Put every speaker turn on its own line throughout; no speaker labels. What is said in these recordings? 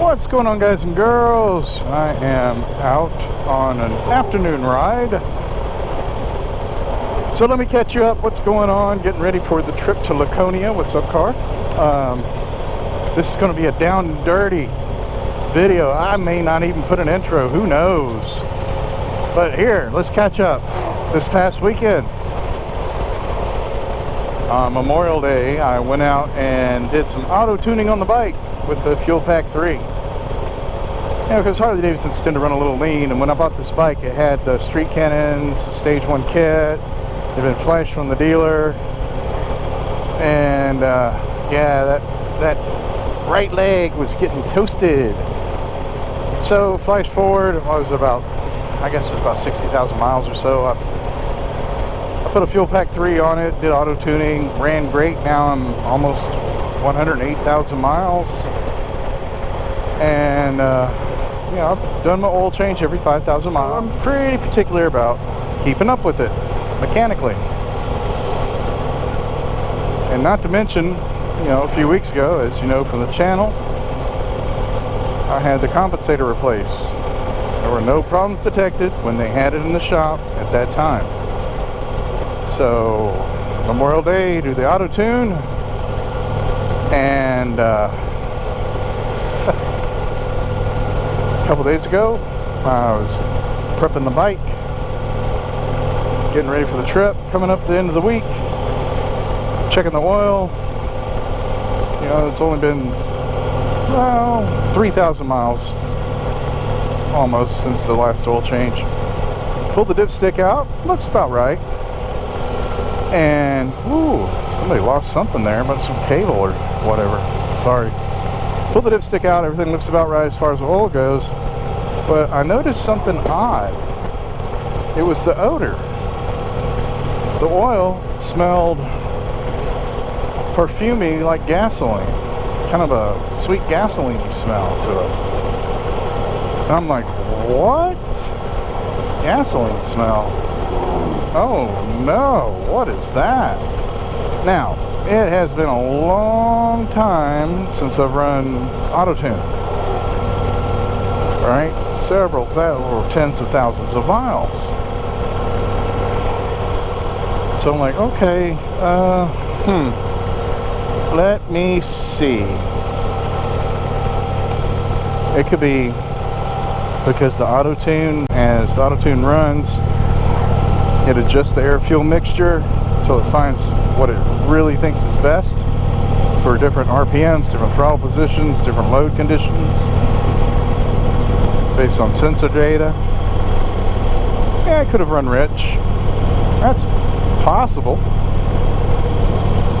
What's going on, guys and girls? I am out on an afternoon ride. So let me catch you up. What's going on? Getting ready for the trip to Laconia. What's up, car? This is going to be a down and dirty video. I may not even put an intro. Who knows? But here, let's catch up. This past weekend, on Memorial Day, I went out and did some auto tuning on the bike with the Fuel Pack 3. You know, because Harley Davidsons tend to run a little lean, and when I bought this bike, it had the street cannons, stage 1 kit, it had been flashed from the dealer, and yeah, that right leg was getting toasted. So flash forward, it was about, I guess it was about 60,000 miles or so. I put a Fuel Pack 3 on it, did auto tuning, ran great. Now I'm almost 108,000 miles, and you know, I've done my oil change every 5,000 miles. I'm pretty particular about keeping up with it mechanically, and not to mention, you know, a few weeks ago, as you know from the channel, I had the compensator replaced. There were no problems detected when they had it in the shop at that time. So Memorial Day, do the auto tune, and a couple days ago I was prepping the bike, getting ready for the trip, coming up the end of the week, checking the oil. You know, it's only been, well, 3,000 miles almost since the last oil change. Pulled the dipstick out, looks about right. And ooh, somebody lost something there, but some cable or whatever. Sorry. Pull the dipstick out, everything looks about right as far as the oil goes, but I noticed something odd. It was the odor. The oil smelled perfumey like gasoline, kind of a sweet gasoline smell to it. And I'm like, what? Gasoline smell? Oh no, what is that? Now, it has been a long time since I've run auto tune. Right? Several tens of thousands of miles. So I'm like, okay, let me see. It could be because the auto tune, as the auto tune runs, it adjusts the air fuel mixture until it finds what it really thinks is best for different RPMs, different throttle positions, different load conditions, based on sensor data. Yeah, it could have run rich. That's possible.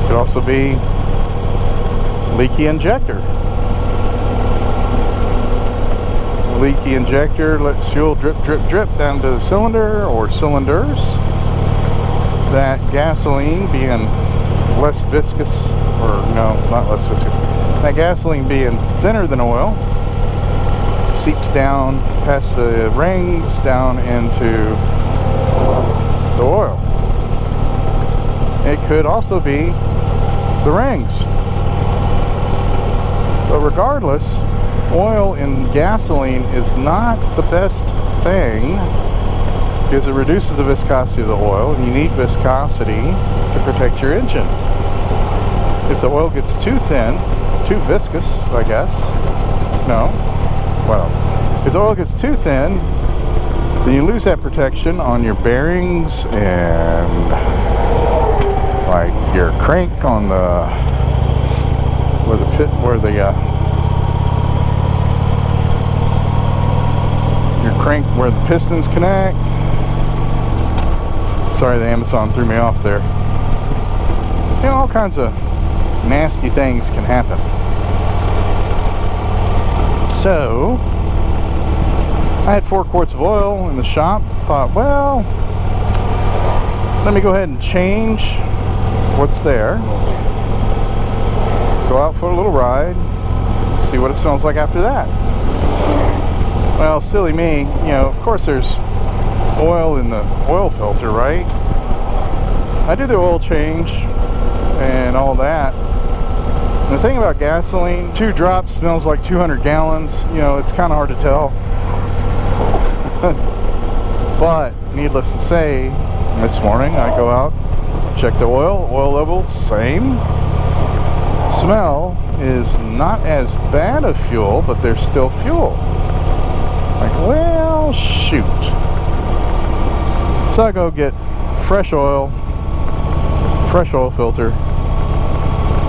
Could also be leaky injector. Leaky injector lets fuel drip, drip, drip down to the cylinder or cylinders. That gasoline being less viscous, or no, not less viscous, that gasoline being thinner than oil, seeps down past the rings down into the oil. It could also be the rings. But regardless, oil in gasoline is not the best thing because it reduces the viscosity of the oil, and you need viscosity to protect your engine. If the oil gets too thin, too viscous, I guess. No. Well, if the oil gets too thin, then you lose that protection on your bearings and like your crank on the crank where the pistons connect. Sorry, the Amazon threw me off there. You know, all kinds of nasty things can happen. So I had 4 quarts of oil in the shop. Thought, well, let me go ahead and change what's there, go out for a little ride, see what it smells like after that. Well, silly me, you know, of course there's oil in the oil filter, right? I do the oil change and all that, The thing about gasoline, 2 drops smells like 200 gallons. You know, it's kind of hard to tell. But needless to say, this morning I go out, check the oil levels, same. Smell is not as bad of fuel, but there's still fuel. Like, well, shoot. So I go get fresh oil filter,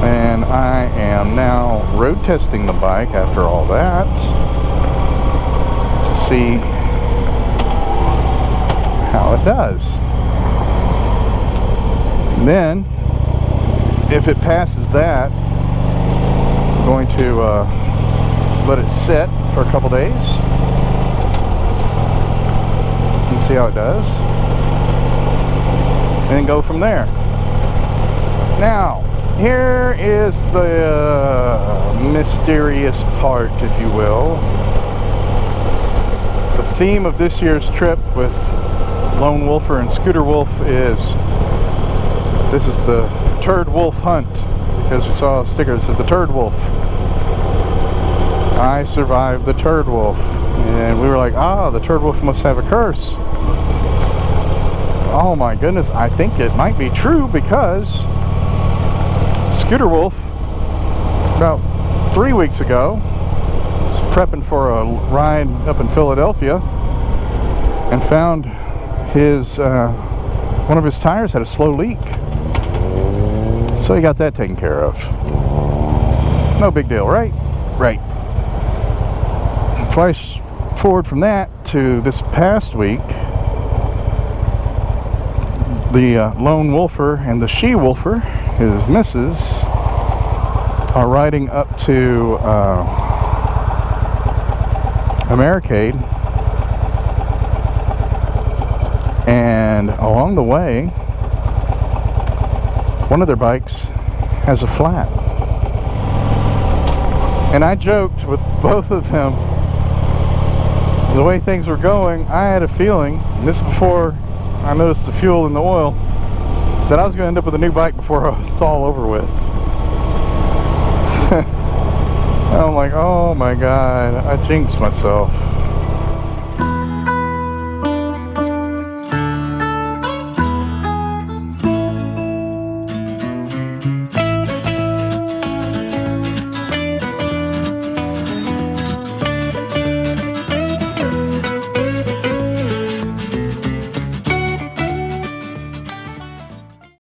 and I am now road testing the bike after all that to see how it does. And then, if it passes that, I'm going to let it sit for a couple days and see how it does, and then go from there. Now, here is the mysterious part, if you will. The theme of this year's trip with Lone Wolfer and Scooter Wolf is, this is the Turd Wolf hunt, because we saw a sticker that said the Turd Wolf. I survived the Turd Wolf, and we were like, ah, the Turd Wolf must have a curse. Oh my goodness, I think it might be true, because Scooter Wolf, about 3 weeks ago, was prepping for a ride up in Philadelphia and found his one of his tires had a slow leak. So he got that taken care of. No big deal, right? Right. Flash forward from that to this past week. The Lone Wolfer and the She Wolfer, his missus, are riding up to Americade, and along the way, one of their bikes has a flat. And I joked with both of them, the way things were going, I had a feeling, and this is before I noticed the fuel and the oil, that I was going to end up with a new bike before it's all over with. I'm like, oh my god, I jinxed myself.